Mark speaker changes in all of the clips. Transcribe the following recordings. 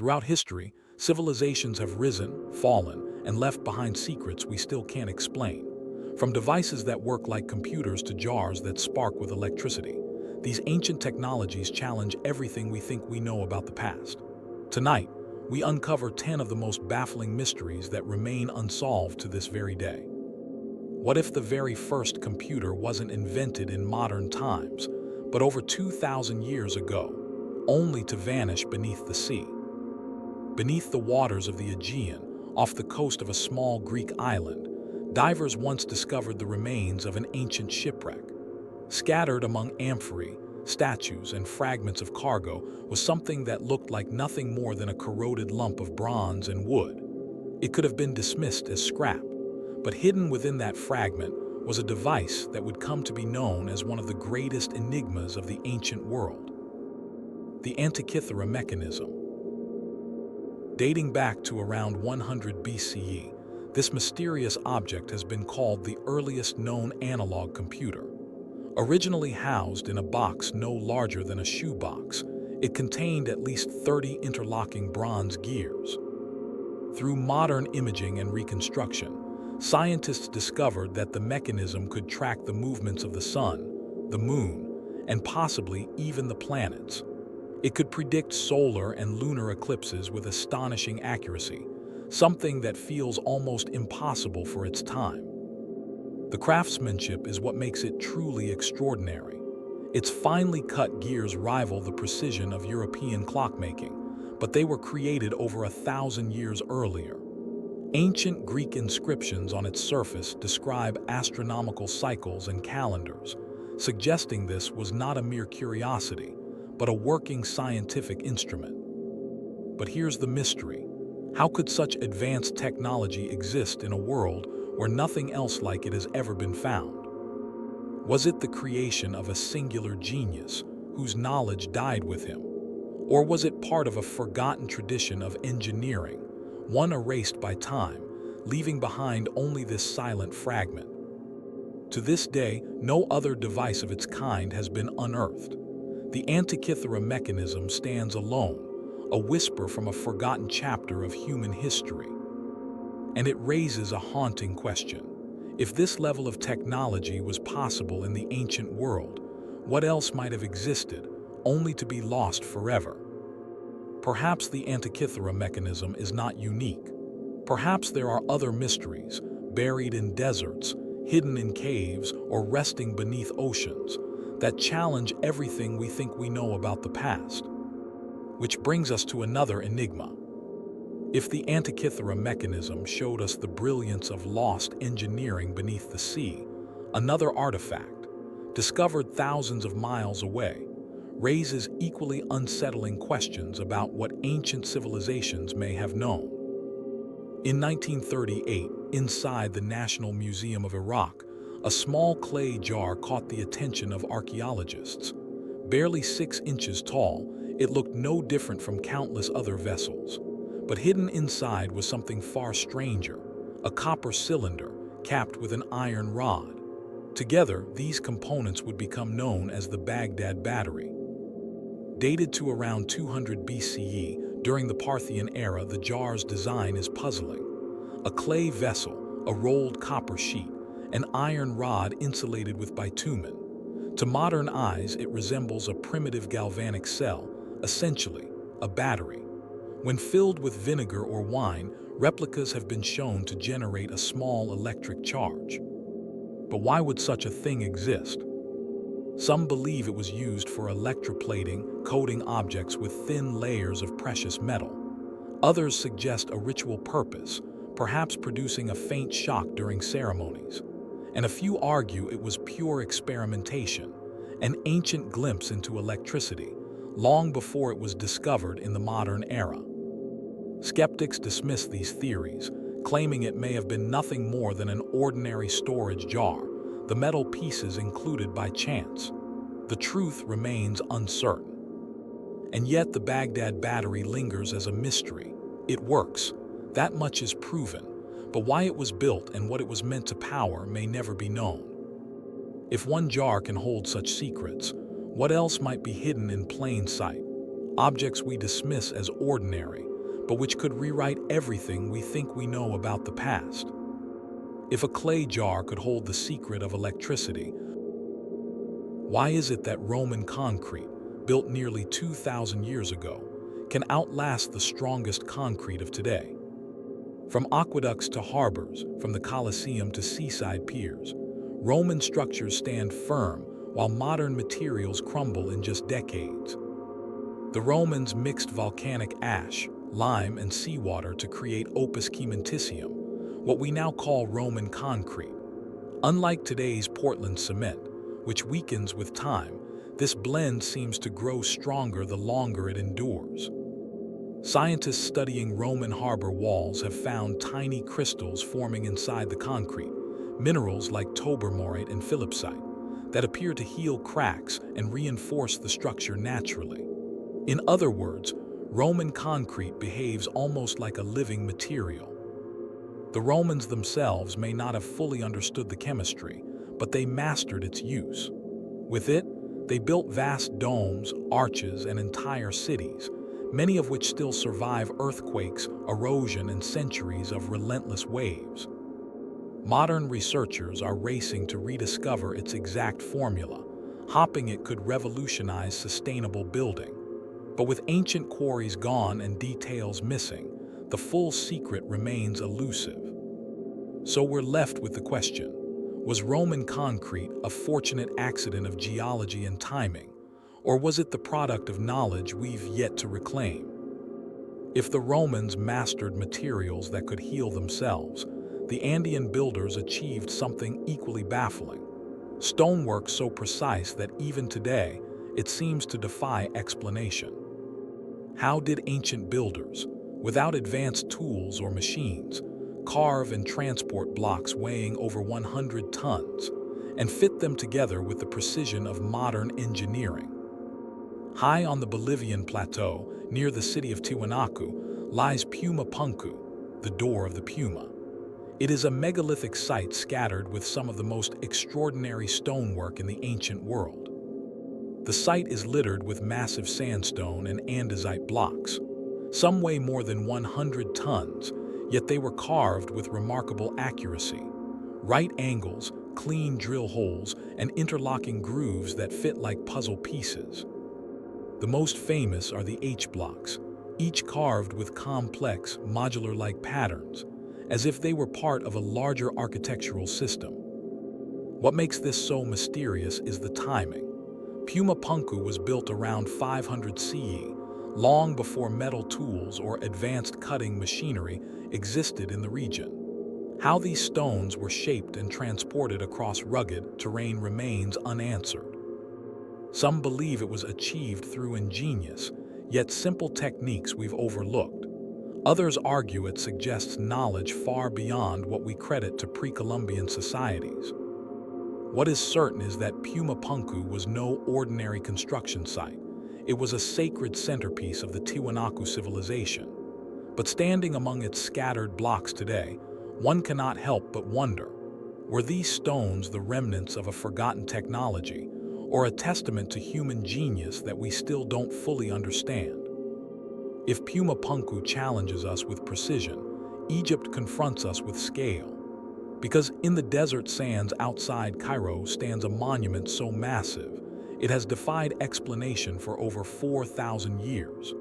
Speaker 1: Throughout history, civilizations have risen, fallen, and left behind secrets we still can't explain. From devices that work like computers to jars that spark with electricity, these ancient technologies challenge everything we think we know about the past. Tonight, we uncover 10 of the most baffling mysteries that remain unsolved to this very day. What if the very first computer wasn't invented in modern times, but over 2,000 years ago, only to vanish beneath the sea? Beneath the waters of the Aegean, off the coast of a small Greek island, divers once discovered the remains of an ancient shipwreck. Scattered among amphorae, statues, and fragments of cargo was something that looked like nothing more than a corroded lump of bronze and wood. It could have been dismissed as scrap, but hidden within that fragment was a device that would come to be known as one of the greatest enigmas of the ancient world: the Antikythera Mechanism. Dating back to around 100 BCE, this mysterious object has been called the earliest known analog computer. Originally housed in a box no larger than a shoebox, it contained at least 30 interlocking bronze gears. Through modern imaging and reconstruction, scientists discovered that the mechanism could track the movements of the sun, the moon, and possibly even the planets. It could predict solar and lunar eclipses with astonishing accuracy, something that feels almost impossible for its time. The craftsmanship is what makes it truly extraordinary. Its finely cut gears rival the precision of European clockmaking, but they were created over 1,000 years earlier. Ancient Greek inscriptions on its surface describe astronomical cycles and calendars, suggesting this was not a mere curiosity, but a working scientific instrument. But here's the mystery. How could such advanced technology exist in a world where nothing else like it has ever been found? Was it the creation of a singular genius whose knowledge died with him? Or was it part of a forgotten tradition of engineering, one erased by time, leaving behind only this silent fragment? To this day, no other device of its kind has been unearthed. The Antikythera Mechanism stands alone, a whisper from a forgotten chapter of human history. And it raises a haunting question. If this level of technology was possible in the ancient world, what else might have existed, only to be lost forever? Perhaps the Antikythera Mechanism is not unique. Perhaps there are other mysteries, buried in deserts, hidden in caves, or resting beneath oceans, that challenge everything we think we know about the past. Which brings us to another enigma. If the Antikythera Mechanism showed us the brilliance of lost engineering beneath the sea, another artifact, discovered thousands of miles away, raises equally unsettling questions about what ancient civilizations may have known. In 1938, inside the National Museum of Iraq, a small clay jar caught the attention of archaeologists. Barely 6 inches tall, it looked no different from countless other vessels. But hidden inside was something far stranger, a copper cylinder capped with an iron rod. Together, these components would become known as the Baghdad Battery. Dated to around 200 BCE, during the Parthian era, the jar's design is puzzling. A clay vessel, a rolled copper sheet, an iron rod insulated with bitumen. To modern eyes, it resembles a primitive galvanic cell, essentially a battery. When filled with vinegar or wine, replicas have been shown to generate a small electric charge. But why would such a thing exist? Some believe it was used for electroplating, coating objects with thin layers of precious metal. Others suggest a ritual purpose, perhaps producing a faint shock during ceremonies. And a few argue it was pure experimentation, an ancient glimpse into electricity, long before it was discovered in the modern era. Skeptics dismiss these theories, claiming it may have been nothing more than an ordinary storage jar, the metal pieces included by chance. The truth remains uncertain. And yet the Baghdad Battery lingers as a mystery. It works, that much is proven, but why it was built and what it was meant to power may never be known. If one jar can hold such secrets, what else might be hidden in plain sight? Objects we dismiss as ordinary, but which could rewrite everything we think we know about the past. If a clay jar could hold the secret of electricity, why is it that Roman concrete, built nearly 2,000 years ago, can outlast the strongest concrete of today? From aqueducts to harbors, from the Colosseum to seaside piers, Roman structures stand firm while modern materials crumble in just decades. The Romans mixed volcanic ash, lime, and seawater to create opus cementitium, what we now call Roman concrete. Unlike today's Portland cement, which weakens with time, this blend seems to grow stronger the longer it endures. Scientists studying Roman harbor walls have found tiny crystals forming inside the concrete, minerals like tobermorite and philipsite, that appear to heal cracks and reinforce the structure naturally. In other words, Roman concrete behaves almost like a living material. The Romans themselves may not have fully understood the chemistry, but they mastered its use. With it, they built vast domes, arches, and entire cities, many of which still survive earthquakes, erosion, and centuries of relentless waves. Modern researchers are racing to rediscover its exact formula, hoping it could revolutionize sustainable building. But with ancient quarries gone and details missing, the full secret remains elusive. So we're left with the question, was Roman concrete a fortunate accident of geology and timing, or was it the product of knowledge we've yet to reclaim? If the Romans mastered materials that could heal themselves, the Andean builders achieved something equally baffling. Stonework so precise that even today, it seems to defy explanation. How did ancient builders, without advanced tools or machines, carve and transport blocks weighing over 100 tons and fit them together with the precision of modern engineering? High on the Bolivian plateau, near the city of Tiwanaku, lies Puma Punku, the door of the Puma. It is a megalithic site scattered with some of the most extraordinary stonework in the ancient world. The site is littered with massive sandstone and andesite blocks. Some weigh more than 100 tons, yet they were carved with remarkable accuracy. Right angles, clean drill holes, and interlocking grooves that fit like puzzle pieces. The most famous are the H-blocks, each carved with complex, modular-like patterns, as if they were part of a larger architectural system. What makes this so mysterious is the timing. Puma Punku was built around 500 CE, long before metal tools or advanced cutting machinery existed in the region. How these stones were shaped and transported across rugged terrain remains unanswered. Some believe it was achieved through ingenious, yet simple techniques we've overlooked. Others argue it suggests knowledge far beyond what we credit to pre-Columbian societies. What is certain is that Puma Punku was no ordinary construction site. It was a sacred centerpiece of the Tiwanaku civilization. But standing among its scattered blocks today, one cannot help but wonder, were these stones the remnants of a forgotten technology, or a testament to human genius that we still don't fully understand? If Puma Punku challenges us with precision, Egypt confronts us with scale. Because in the desert sands outside Cairo stands a monument so massive, it has defied explanation for over 4,000 years.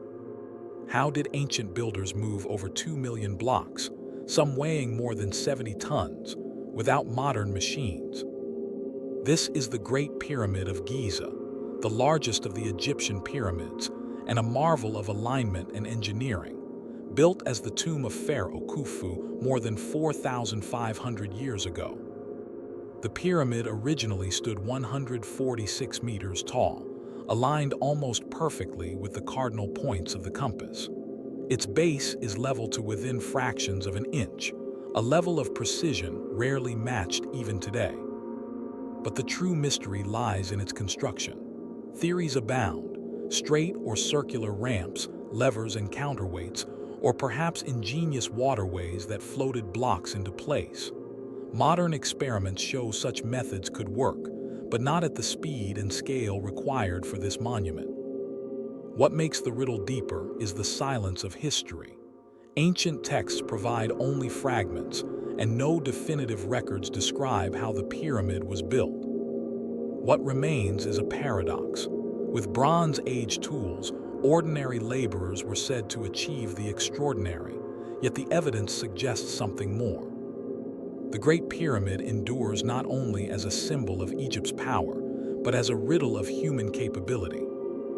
Speaker 1: How did ancient builders move over 2 million blocks, some weighing more than 70 tons, without modern machines? This is the Great Pyramid of Giza, the largest of the Egyptian pyramids, and a marvel of alignment and engineering. Built as the tomb of Pharaoh Khufu more than 4,500 years ago. The pyramid originally stood 146 meters tall, aligned almost perfectly with the cardinal points of the compass. Its base is level to within fractions of an inch, a level of precision rarely matched even today. But the true mystery lies in its construction. Theories abound: straight or circular ramps, levers and counterweights, or perhaps ingenious waterways that floated blocks into place. Modern experiments show such methods could work, but not at the speed and scale required for this monument. What makes the riddle deeper is the silence of history. Ancient texts provide only fragments, and no definitive records describe how the pyramid was built. What remains is a paradox. With Bronze Age tools, ordinary laborers were said to achieve the extraordinary, yet the evidence suggests something more. The Great Pyramid endures not only as a symbol of Egypt's power, but as a riddle of human capability.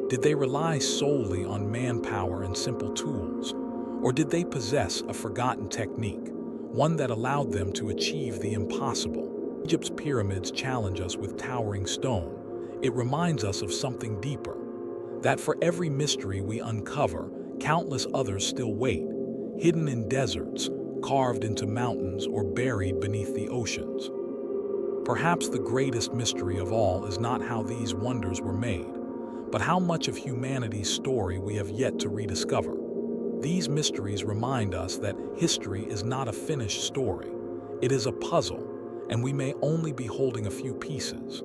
Speaker 1: Did they rely solely on manpower and simple tools, or did they possess a forgotten technique, one that allowed them to achieve the impossible? Egypt's pyramids challenge us with towering stone. It reminds us of something deeper, that for every mystery we uncover, countless others still wait, hidden in deserts, carved into mountains, or buried beneath the oceans. Perhaps the greatest mystery of all is not how these wonders were made, but how much of humanity's story we have yet to rediscover. These mysteries remind us that history is not a finished story. It is a puzzle, and we may only be holding a few pieces.